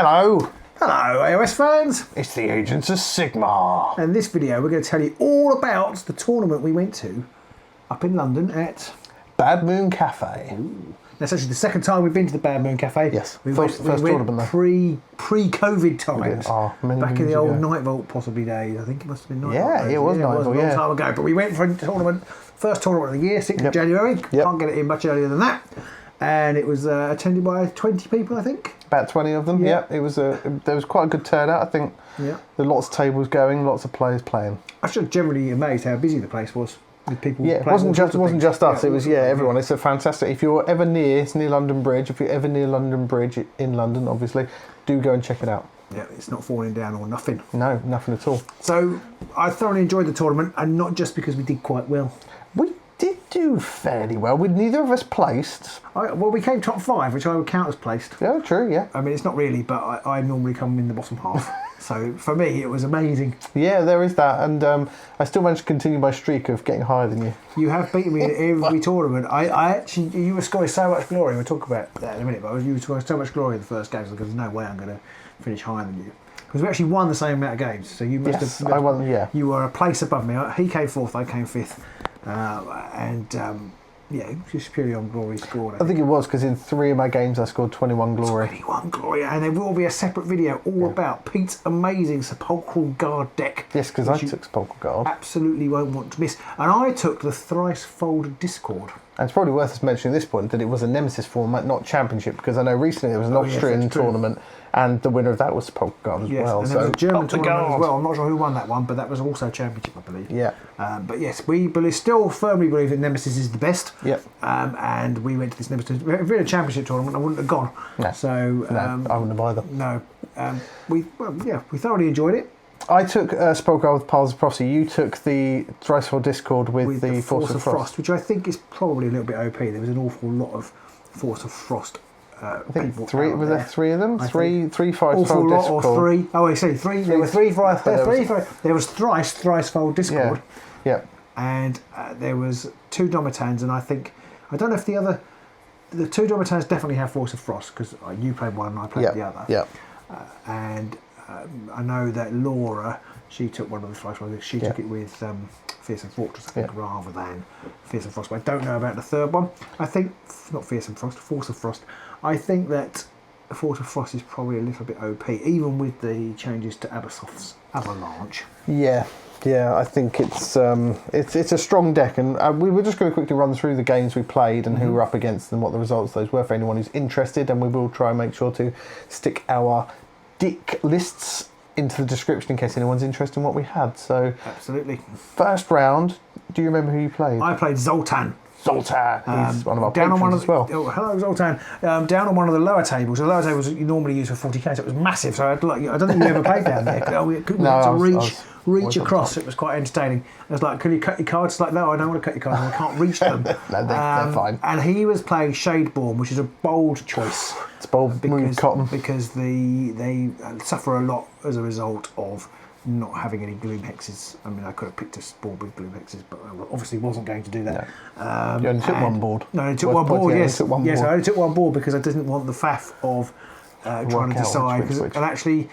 Hello! Hello AOS fans! It's the Agents of Sigmar. And in this video we're going to tell you all about the tournament we went to up in London at... Bad Moon Cafe. Ooh. That's actually the second time we've been to the Bad Moon Cafe. Yes, we first went tournament though. Pre-COVID times. Back in the old ago. Night Vault possibly days. I think it must have been Night Yeah, Vault days. it was Night Vault, a long time ago. But we went for a tournament, first tournament of the year, 6th of January. Can't get it in much earlier than that. And it was attended by 20 people, I think. About 20 of them, yeah. It was there was quite a good turnout, I think. Yeah. There were lots of tables going, lots of players playing. I was generally amazed how busy the place was. With people it wasn't just us, it was everyone. It's a fantastic, if you're ever near, it's near London Bridge, if you're ever near London Bridge in London, obviously, do go and check it out. Yeah, it's not falling down or nothing. No, nothing at all. So I thoroughly enjoyed the tournament, and not just because we did quite well. We did do fairly well. Neither of us placed. Well, we came top 5, which I would count as placed. Yeah, true, yeah. I mean, it's not really, but I normally come in the bottom half. So for me, it was amazing. Yeah, there is that, and I still managed to continue my streak of getting higher than you. You have beaten me in every tournament. I actually, you were scoring so much glory. We'll talk about that in a minute, but you were scoring so much glory in the first games because there's no way I'm going to finish higher than you. Because we actually won the same amount of games, so you must have. I won. Yeah. You were a place above me. He came 4th, I came 5th, just purely on glory scored. I think it was because in 3 of my games I scored 21 glory. 21 glory, and there will be a separate video all about Pete's amazing Sepulchral Guard deck. Yes, because I took Sepulchral Guard. Absolutely won't want to miss. And I took the Thrice Fold Discord. And it's probably worth us mentioning at this point that it was a Nemesis format, not Championship, because I know recently there was an Austrian tournament, and the winner of that was Sepulchral Guard as well. And there was a German tournament as well. I'm not sure who won that one, but that was also Championship, I believe. Yeah. But yes, we still firmly believe that Nemesis is the best. Yep. And we went to this Nemesis. If it had been a Championship tournament, I wouldn't have gone. No. So I wouldn't have either. No. We thoroughly enjoyed it. I took Sepulchral Guard with Piles of Prophecy. You took the Thrice Fold Discord with the Force of Frost, which I think is probably a little bit OP. There was an awful lot of Force of Frost. I think 3. Were there 3 of them? Three Thrice Fold Discord. Or 3. Oh, I see. 3. There were 3. There was Thrice Fold Discord. Yeah. And there was 2 Domitans, and I don't know if the 2 Domitans definitely have Force of Frost because you played one and I played the other. Yeah. And I know that Laura, she took one of the Thrice Fold. She took it with Fearsome Fortress, I think, rather than Fearsome Frost. But I don't know about the third one. I think not Fearsome Frost, Force of Frost. I think that Force of Frost is probably a little bit OP, even with the changes to Abasoth's Avalanche. Yeah, I think it's a strong deck, and we were just going to quickly run through the games we played and who we're up against and what the results of those were for anyone who's interested, and we will try and make sure to stick our deck lists into the description in case anyone's interested in what we had. So absolutely. First round, do you remember who you played? I played Zoltan. He's one of our patrons as well. Oh, hello, Zoltan. Down on one of the lower tables. The lower tables you normally use for 40k, so it was massive. So I don't think you ever played down there. We had to reach across. It was quite entertaining. I was like, can you cut your cards? It's like, no, I don't want to cut your cards. I can't reach them. No, they're fine. And he was playing Shadeborn, which is a bold choice. It's bold because they suffer a lot as a result of not having any gloom hexes. I mean, I could have picked a board with gloom hexes, but I obviously wasn't going to do that. No. You only took one board. No, I only took one board. Yes, I only took one board because I didn't want the faff of trying to decide. Which. And actually,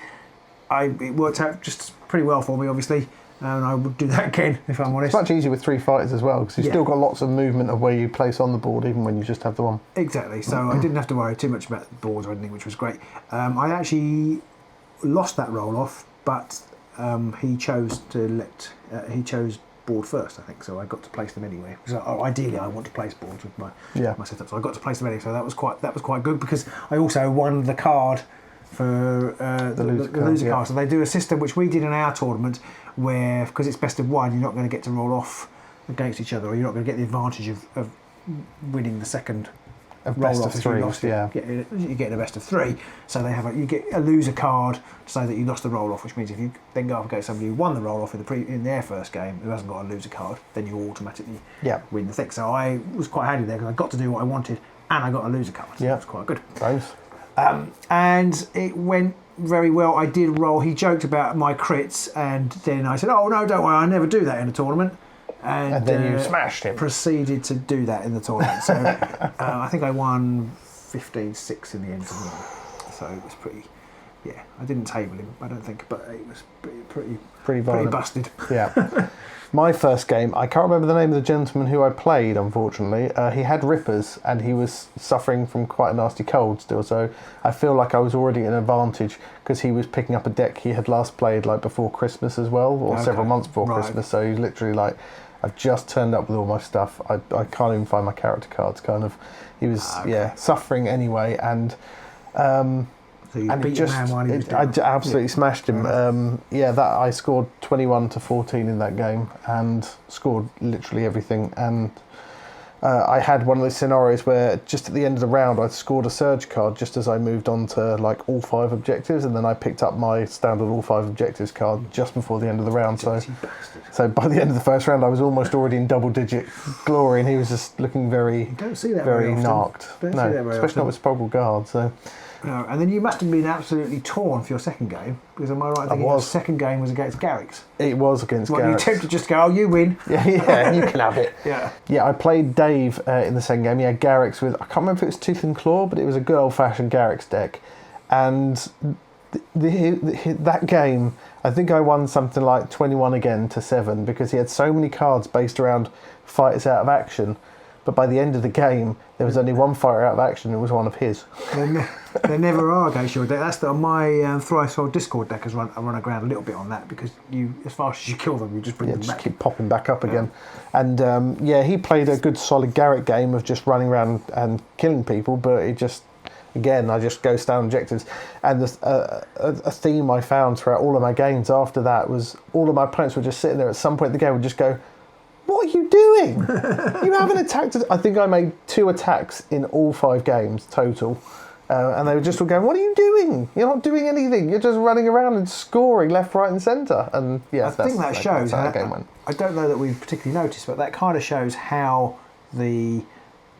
it worked out just pretty well for me, obviously. And I would do that again if I'm honest. It's much easier with 3 fighters as well because you've still got lots of movement of where you place on the board, even when you just have the one. Exactly. So I didn't have to worry too much about the boards or anything, which was great. I actually lost that roll off, but he chose board first, I think, so I got to place them anyway. So ideally, I want to place boards with my setup, so I got to place them anyway. So that was quite good because I also won the card for the loser card. So they do a system which we did in our tournament, where because it's best of 1, you're not going to get to roll off against each other, or you're not going to get the advantage of winning the second. Best of 3, you get a best of 3, so you get a loser card to say that you lost the roll off, which means if you then go up against somebody who won the roll off in their first game who hasn't got a loser card, then you automatically win the thing. So I was quite handy there because I got to do what I wanted and I got a loser card. So it was quite good. Nice. And it went very well. I did roll. He joked about my crits, and then I said, "Oh no, don't worry, I never do that in a tournament." And then you smashed him. Proceeded to do that in the tournament. So I think I won 15-6 in the end. So it was Yeah, I didn't table him, I don't think, but it was pretty violent. busted. Yeah. My first game, I can't remember the name of the gentleman who I played, unfortunately. He had rippers and he was suffering from quite a nasty cold still, so I feel like I was already at an advantage because he was picking up a deck he had last played like before Christmas as well, or several months before Christmas, so he's literally like, I've just turned up with all my stuff. I can't even find my character cards, kind of. He was, suffering anyway, and... So you beat your man while he was down. I absolutely smashed him. I scored 21-14 in that game and scored literally everything. And I had one of those scenarios where just at the end of the round I scored a surge card just as I moved on to like all 5 objectives, and then I picked up my standard all 5 objectives card just before the end of the round. So by the end of the first round I was almost already in double-digit glory, and he was just looking very narked. Especially not with Sepulchral Guard. So. No, and then you must have been absolutely torn for your second game, because am I right thinking your second game was against Garrick's? It was against Garrick's. You tempted just to go, you win. Yeah, you can have it. Yeah, I played Dave in the second game. He had Garrick's with, I can't remember if it was Tooth and Claw, but it was a good old-fashioned Garrick's deck. And that game, I think I won something like 21-7, because he had so many cards based around fighters out of action. But by the end of the game, there was only one fighter out of action, and it was one of his. There never are against your deck. That's my Thrice-Fold Discord deck has run aground a little bit on that, because you, as fast as you kill them, you just bring them back. Just keep popping back up again. And he played a good solid Garrick game of just running around and killing people, but it just... Again, I just ghost down objectives. And a theme I found throughout all of my games after that was all of my opponents were just sitting there at some point in the game would just go, "What are you doing? You haven't attacked." I think I made 2 attacks in all 5 games total. And they were just all going, "What are you doing? You're not doing anything. You're just running around and scoring left, right and centre." And I think that shows how the game went. I don't know that we've particularly noticed, but that kind of shows how the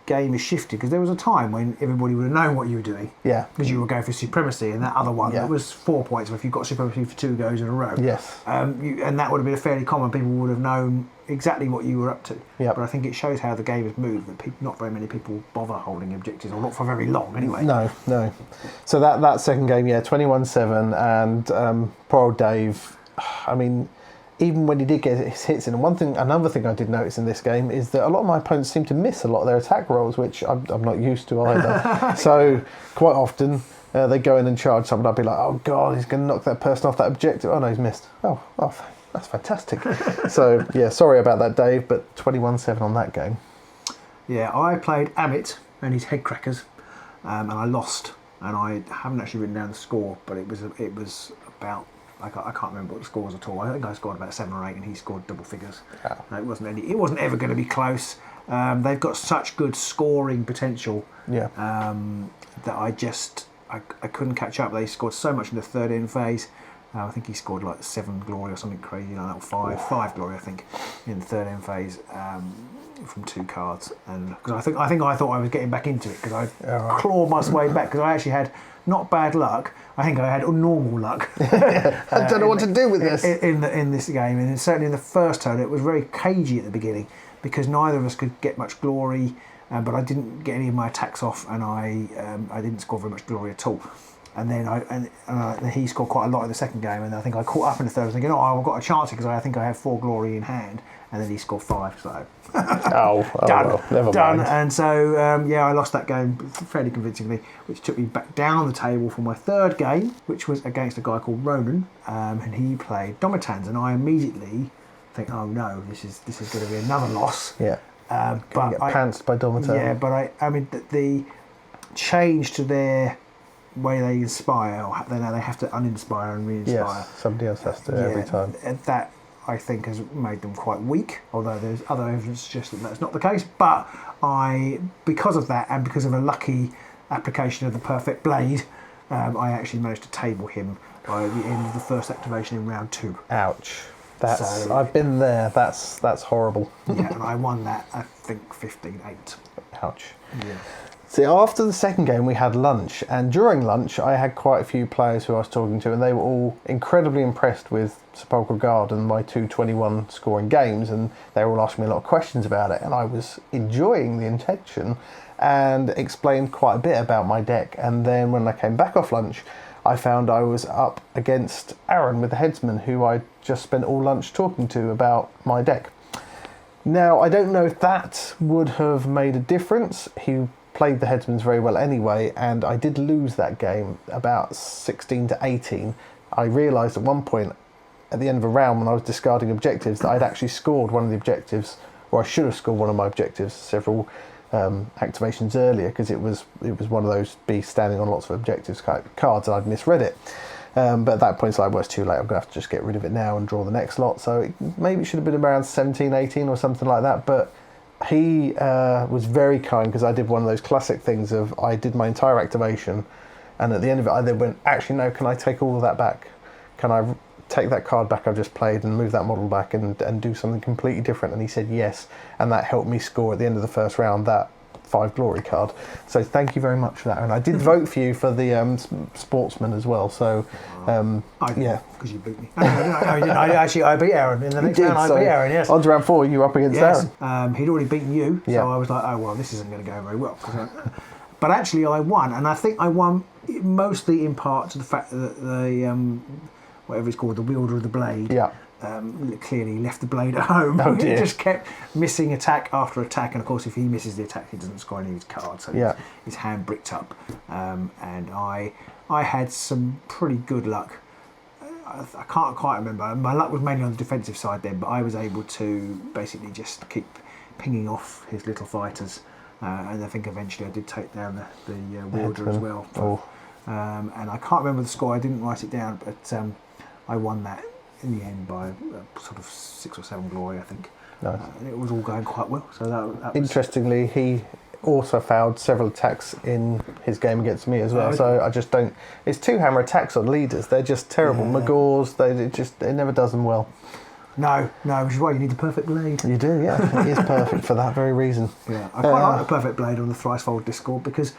game is shifted, because there was a time when everybody would have known what you were doing. Yeah. Because you were going for supremacy, and that other one that was 4 points. If you got supremacy for 2 goes in a row, yes, and that would have been fairly common. People would have known exactly what you were up to. Yeah. But I think it shows how the game has moved. That not very many people bother holding objectives, or not for very long anyway. No. So that second game, 21-7, and poor old Dave. I mean, even when he did get his hits in, and another thing I did notice in this game is that a lot of my opponents seem to miss a lot of their attack rolls, which I'm not used to either. So quite often they go in and charge someone. I'd be like, "Oh God, he's going to knock that person off that objective. Oh no, he's missed. Oh, that's fantastic." So sorry about that, Dave, but 21-7 on that game. Yeah, I played Amit and his headcrackers, and I lost. And I haven't actually written down the score, but it was about. I can't remember what the score was at all. I think I scored about 7 or 8, and he scored double figures. Oh. It wasn't ever going to be close. They've got such good scoring potential. Yeah. That I couldn't catch up. They scored so much in the third end phase. I think he scored like 7 glory or something crazy like that, or 5 glory I think in the third end phase from 2 cards. And because I thought I was getting back into it, because I clawed my way back, because I actually had not bad luck. I think I had normal luck. I don't know what to do with this in this game, and certainly in the first turn it was very cagey at the beginning, because neither of us could get much glory, but I didn't get any of my attacks off, and I didn't score very much glory at all. And then he scored quite a lot in the second game, and I think I caught up in the third. I was thinking, I've got a chance, because I think I have 4 glory in hand, and then he scored 5. So done. Well, never done. mind. And so I lost that game fairly convincingly, which took me back down on the table for my third game, which was against a guy called Ronan, and he played Domitans, and I immediately think, oh no, this is going to be another loss. Yeah. But get pantsed by Domitan. Yeah, but I mean the change to their way they inspire, they have to uninspire and re-inspire. Yes, somebody else has to every time. That, I think, has made them quite weak, although there's other evidence to suggest that that's not the case. But because of that, and because of a lucky application of the perfect blade, I actually managed to table him by the end of the first activation in round 2. Ouch. I've been there. That's horrible. Yeah, and I won that, I think, 15-8. Ouch. Yeah. See, after the second game we had lunch, and during lunch I had quite a few players who I was talking to, and they were all incredibly impressed with Sepulchral Guard and my 221 scoring games, and they were all asking me a lot of questions about it, and I was enjoying the intention and explained quite a bit about my deck. And then when I came back off lunch, I found I was up against Aaron with the headsman, who I just spent all lunch talking to about my deck. Now, I don't know if that would have made a difference. He played the headsmans very well anyway, and I did lose that game about 16 to 18. I realised at one point at the end of a round when I was discarding objectives that I'd actually scored one of the objectives, or I should have scored one of my objectives several activations earlier, because it was one of those beasts standing on lots of objectives cards, and I'd misread it. But at that point it's like, well, it's too late, I'm going to have to just get rid of it now and draw the next lot. So maybe it should have been around 17, 18 or something like that. But he was very kind, because I did one of those classic things of I did my entire activation, and at the end of it I then went, actually no, can I take all of that back? Can I take that card back I've just played and move that model back and do something completely different? And he said yes, and that helped me score at the end of the first round that 5 glory card. So thank you very much for that. And I did vote for you for the sportsman as well. So yeah, because you beat me. No, you didn't. I beat Aaron in the next round. I beat Aaron. Yes. On to round 4, you were up against Aaron. He'd already beaten you, so I was like, oh well, this isn't going to go very well. But actually, I won, and I think I won mostly in part to the fact that the whatever it's called, the wielder of the blade. Yeah. Clearly left the blade at home. Oh dear. He just kept missing attack after attack, and of course if he misses the attack he doesn't score any of his cards, so his hand bricked up, and I had some pretty good luck. I can't quite remember, my luck was mainly on the defensive side then, but I was able to basically just keep pinging off his little fighters, and I think eventually I did take down the wielder as well. And I can't remember the score, I didn't write it down, but I won that in the end by sort of 6 or 7 glory, I think. Nice. And it was all going quite well. So that was... Interestingly, he also failed several attacks in his game against me as well. So I just don't. It's 2 hammer attacks on leaders. They're just terrible. Magors. It never does them well. No, which is why you need the perfect blade. You do, yeah. It is perfect for that very reason. Yeah, I quite like the perfect blade on the Thricefold Discord, because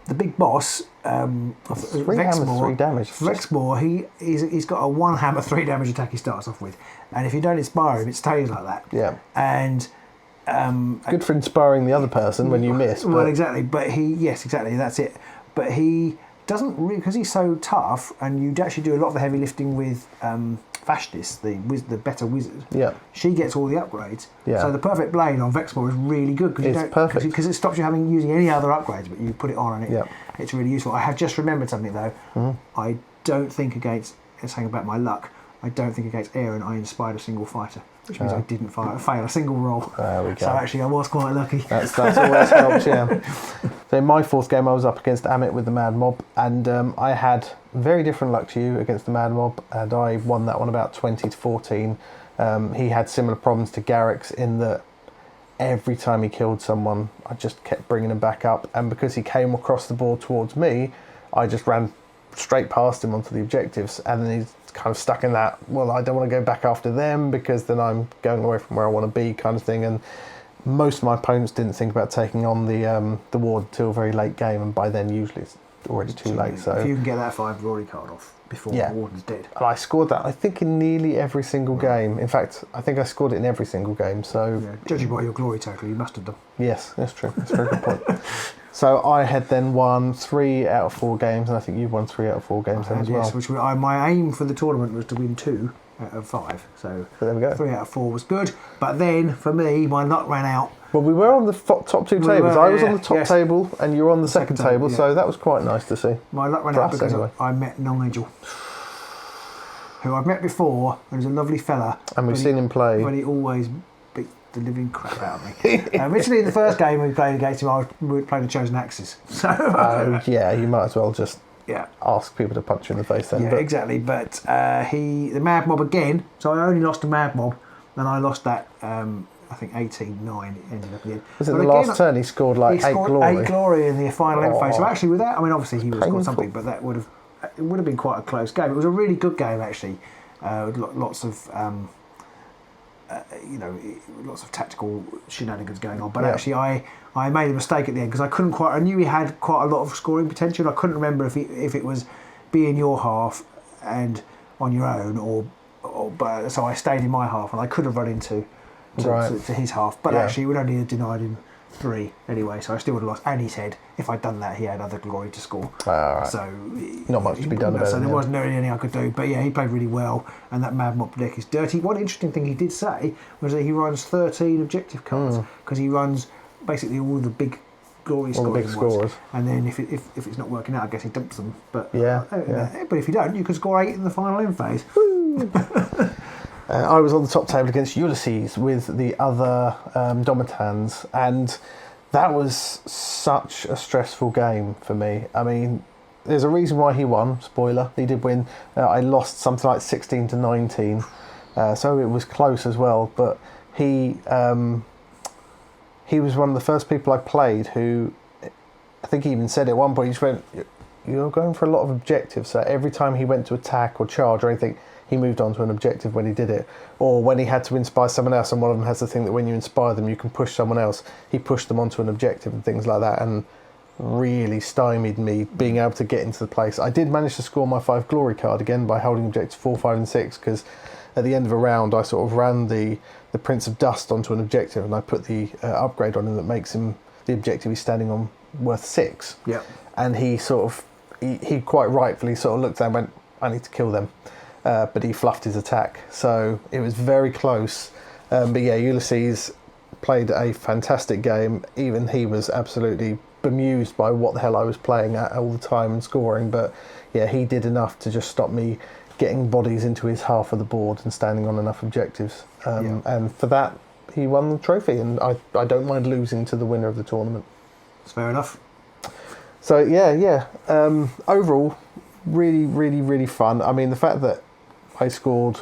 the big boss, 3 hammers, 3 damage. Vexmore, he's got a 1 hammer 3 damage attack he starts off with, and if you don't inspire him, it stays like that. Yeah. And good for inspiring the other person when you miss. Well, exactly. But exactly. That's it. But he doesn't really, because he's so tough, and you actually do a lot of the heavy lifting with Vashtis, the better wizard. Yeah. She gets all the upgrades. Yeah. So the perfect blade on Vexmore is really good, because it stops you using any other upgrades, but you put it on and it's really useful. I have just remembered something though. Mm-hmm. I don't think against, saying about my luck, I don't think against Aaron I inspired a single fighter, which means I didn't fail a single roll. There we go. So actually I was quite lucky. That's always helps, yeah. So in my 4th game I was up against Amit with the Mad Mob, and I had very different luck to you against the Mad Mob, and I won that one about 20 to 14. He had similar problems to Garrick's in that every time he killed someone I just kept bringing him back up, and because he came across the board towards me I just ran straight past him onto the objectives, and then he's kind of stuck in that, well, I don't want to go back after them because then I'm going away from where I want to be kind of thing. And most of my opponents didn't think about taking on the ward until a very late game, and by then usually it's already too late. So if you can get that 5 glory card off before the warden's dead. And I scored that, I think, in nearly every single game. In fact, I think I scored it in every single game. So judging by your glory total, you must have done. Yes, that's true. That's a very good point. So I had then won 3 out of 4 games, and I think you've won 3 out of 4 games then as well. Yes, my aim for the tournament was to win 2 out of 5. So there we go. 3 out of 4 was good. But then, for me, my luck ran out. Well, we were on the top 2 tables. I was on the top table, and you were on the second table, so that was quite nice to see. My luck ran out because I met Nigel, who I've met before, and he's a lovely fella. And we've seen him play. But he always beat the living crap out of me. Originally, in the first game we played against him, we were playing the Chosen Axes. So yeah, you might as well just ask people to punch you in the face then. Yeah, exactly. But the Mad Mob again, so I only lost to Mad Mob, and I lost that, I think 18-9 ended up again. Was it the last turn he scored like 8 glory? 8 glory in the final end phase. So actually with that, I mean obviously he would have scored something, but it would have been quite a close game. It was a really good game actually. With lots of lots of tactical shenanigans going on. But actually I made a mistake at the end because I knew he had quite a lot of scoring potential. I couldn't remember if it was be in your half and on your own but so I stayed in my half, and I could have run into his half, but actually it would only have denied him 3 anyway, so I still would have lost. And he said if I'd done that, he had other glory to score. Right. So not much to be done about it. So there wasn't really anything I could do. But yeah, he played really well, and that Mad Mob deck is dirty. One interesting thing he did say was that he runs 13 objective cards because he runs basically all the big glory scorers. And then if it's not working out, I guess he dumps them. But but if you don't, you can score 8 in the final end phase. I was on the top table against Ulysses with the other Domitans, and that was such a stressful game for me. I mean, there's a reason why he won. Spoiler, he did win. I lost something like 16 to 19, so it was close as well. But he was one of the first people I played who, I think he even said at one point, he just went, "You're going for a lot of objectives." So every time he went to attack or charge or anything, he moved on to an objective when he did it. Or when he had to inspire someone else, and one of them has the thing that when you inspire them, you can push someone else, he pushed them onto an objective and things like that, and really stymied me being able to get into the place. I did manage to score my 5 glory card again by holding objectives 4, 5 and 6, because at the end of a round I sort of ran the Prince of Dust onto an objective, and I put the upgrade on him that makes him the objective he's standing on worth 6. Yeah. And he he quite rightfully sort of looked at and went, "I need to kill them." But he fluffed his attack, so it was very close. But yeah, Ulysses played a fantastic game. Even he was absolutely bemused by what the hell I was playing at all the time and scoring. But yeah, he did enough to just stop me getting bodies into his half of the board and standing on enough objectives. And for that, he won the trophy. And I don't mind losing to the winner of the tournament. That's fair enough. So yeah. Overall, really, really, really fun. I mean, the fact that I scored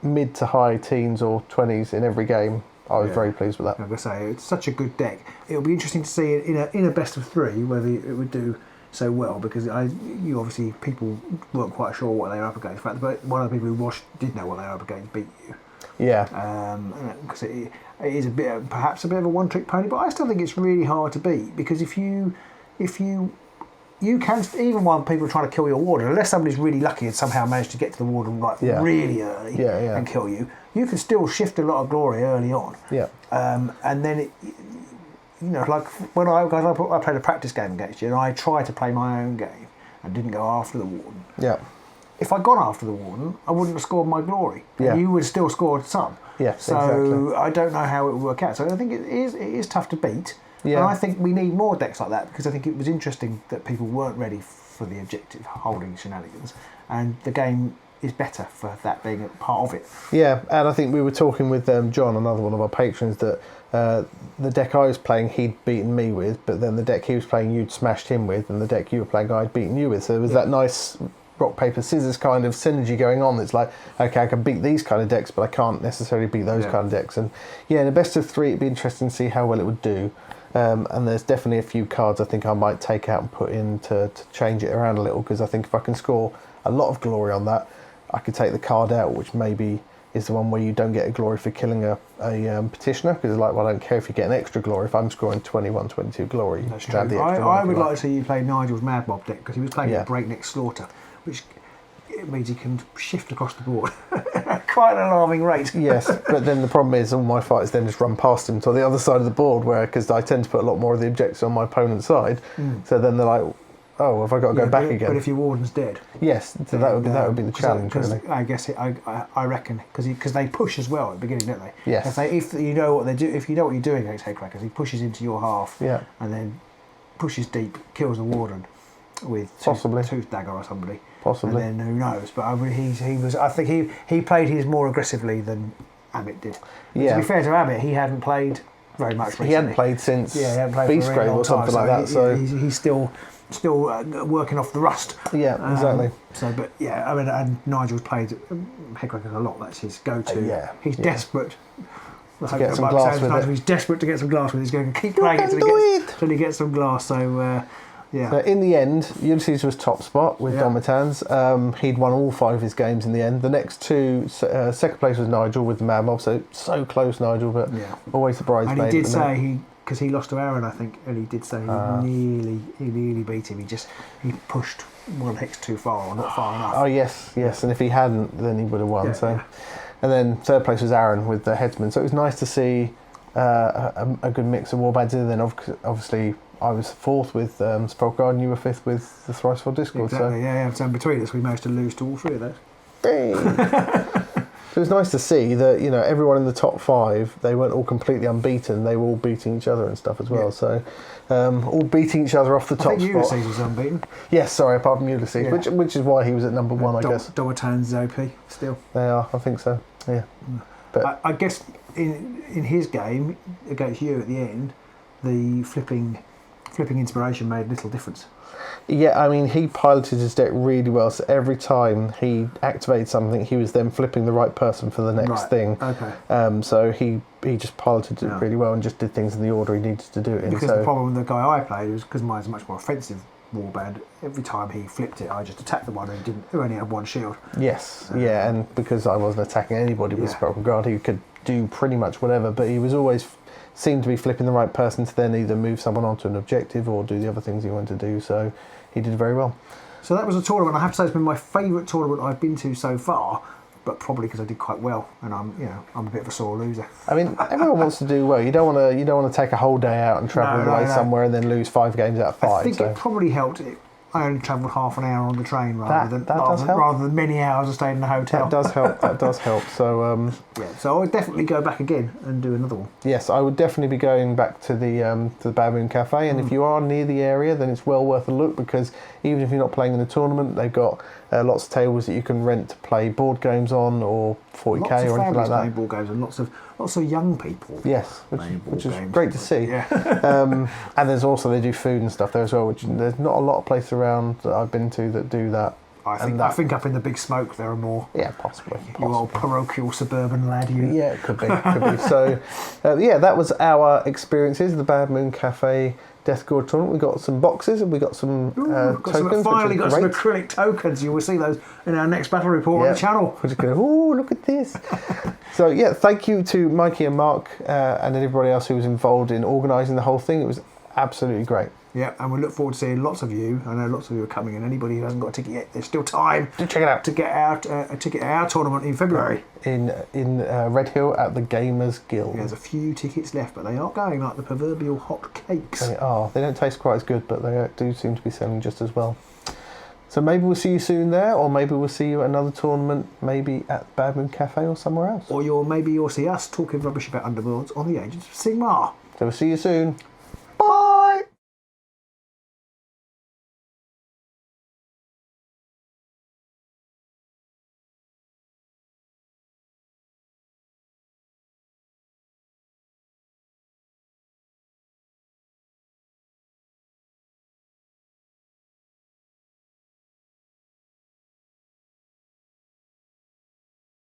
mid to high teens or 20s in every game, I was very pleased with that. Like I say, it's such a good deck. It'll be interesting to see in a best of 3 whether it would do so well, because you obviously, people weren't quite sure what they were up against. In fact, but one of the people who watched did know what they were up against, beat you. Yeah. Because it is perhaps a bit of a one-trick pony, but I still think it's really hard to beat, because if you can, even while people are trying to kill your warden, unless somebody's really lucky and somehow managed to get to the warden really early and kill you, you can still shift a lot of glory early on. Yeah. And then like when I played a practice game against you, and I tried to play my own game and didn't go after the warden. Yeah. If I'd gone after the warden, I wouldn't have scored my glory. Yeah. You would have still scored some. Yes, so exactly. I don't know how it would work out. So I think it is tough to beat. Yeah. And I think we need more decks like that, because I think it was interesting that people weren't ready for the objective holding shenanigans, and the game is better for that being a part of it. Yeah, and I think we were talking with John, another one of our patrons, that the deck I was playing he'd beaten me with, but then the deck he was playing you'd smashed him with, and the deck you were playing I'd beaten you with. So there was that nice rock, paper, scissors kind of synergy going on. It's like, okay, I can beat these kind of decks, but I can't necessarily beat those kind of decks. And yeah, in a best of 3, it'd be interesting to see how well it would do. And there's definitely a few cards I think I might take out and put in to change it around a little, because I think if I can score a lot of glory on that, I could take the card out, which maybe is the one where you don't get a glory for killing a petitioner, because it's like, well, I don't care if you get an extra glory. If I'm scoring 21, 22 glory, that's true. I would like to see you play Nigel's Mad Mob deck, because he was playing a Breakneck Slaughter, which it means he can shift across the board at quite an alarming rate. Yes, but then the problem is all my fighters then just run past him to the other side of the board, because I tend to put a lot more of the objectives on my opponent's side. So then they're like, oh, have I got to go back again? But if your warden's dead, yes, so that would be the challenge. Really. I guess I reckon because they push as well at the beginning, don't they? Yes. If you know what they do, if you know what you're doing against Headcrackers, he pushes into your half, and then pushes deep, kills the warden with possibly Tooth Dagger or somebody. Possibly. And then who knows? But I think he played his more aggressively than Amit did. Yeah. To be fair to Amit, he hadn't played very much recently. He hadn't played since Beastgrave or something like that. So he's still working off the rust. Yeah, exactly. But yeah, I mean, and Nigel's played Headcrackers a lot. That's his go-to. He's desperate to get some glass with it. He's desperate to get some glass with it. He's going to keep playing it until he gets some glass. So. Yeah. So in the end, Ulysses was top spot with Domitans. He'd won all 5 of his games in the end. The next 2, second place was Nigel with the Mad Mob, so close Nigel, but always the bridesmaid. And he did say because he lost to Aaron, I think, and he did say he nearly beat him. He pushed 1 hex too far, or not far enough. Oh yes, and if he hadn't, then he would have won. And then third place was Aaron with the Headsman. So it was nice to see a good mix of warbands in. And then obviously I was fourth with Spellguard and you were fifth with the Thricefold Discord. Exactly, yeah. So in between us, we managed to lose to all three of those. Hey. So it's nice to see that, you know, everyone in the top 5, they weren't all completely unbeaten. They were all beating each other and stuff as well. Yeah. So all beating each other off the top spot. Ulysses was unbeaten. Yes, sorry, apart from Ulysses, yeah. which is why he was at number 1, I guess. Domatan's OP still. They are, I think so. Yeah. But I guess in his game against you at the end, the flipping inspiration made little difference. Yeah, I mean, he piloted his deck really well, so every time he activated something, he was then flipping the right person for the next thing. Okay. So he just piloted it really well and just did things in the order he needed to do it in. Because the problem with the guy I played was because mine's a much more offensive warband. Every time he flipped it, I just attacked the one who only had 1 shield. Yes, yeah, and because I wasn't attacking anybody with Spellguard, he could do pretty much whatever, but he was always seemed to be flipping the right person to then either move someone onto an objective or do the other things he wanted to do, so he did very well. So that was a tournament, I have to say it's been my favourite tournament I've been to so far, but probably because I did quite well and I'm a bit of a sore loser. I mean, everyone wants to do well. You don't want to take a whole day out and travel away somewhere and then lose 5 games out of 5. I think it probably helped. I only travelled half an hour on the train rather than many hours I stayed in the hotel. That does help. So so I would definitely go back again and do another one. Yes, I would definitely be going back to the Bad Moon Cafe, and if you are near the area, then it's well worth a look, because even if you're not playing in the tournament, they've got lots of tables that you can rent to play board games on, or 40k or anything like that. Playing board games, and lots of young people. Yes, which is great to see. Yeah. And there's also, they do food and stuff there as well, which there's not a lot of places around that I've been to that do that. I think up in the Big Smoke there are more. Yeah, possibly. You old parochial suburban lad, you. Yeah, it could be. So, that was our experiences of the Bad Moon Cafe Death Gorge tournament. We got some boxes and we got some tokens. Finally got some acrylic tokens. You will see those in our next battle report on the channel. We're just going, look at this. So thank you to Mikey and Mark and everybody else who was involved in organising the whole thing. It was absolutely great. Yeah, and we look forward to seeing lots of you. I know lots of you are coming, and anybody who hasn't got a ticket yet, there's still time to check it out to get out a ticket at our tournament in February in Red Hill at the Gamers Guild. Yeah, there's a few tickets left, but they are going like the proverbial hot cakes. They are. They don't taste quite as good, but they do seem to be selling just as well. So maybe we'll see you soon there, or maybe we'll see you at another tournament, maybe at Bad Moon Cafe or somewhere else. Or maybe you'll see us talking rubbish about Underworlds on the Agents of Sigmar. So we'll see you soon.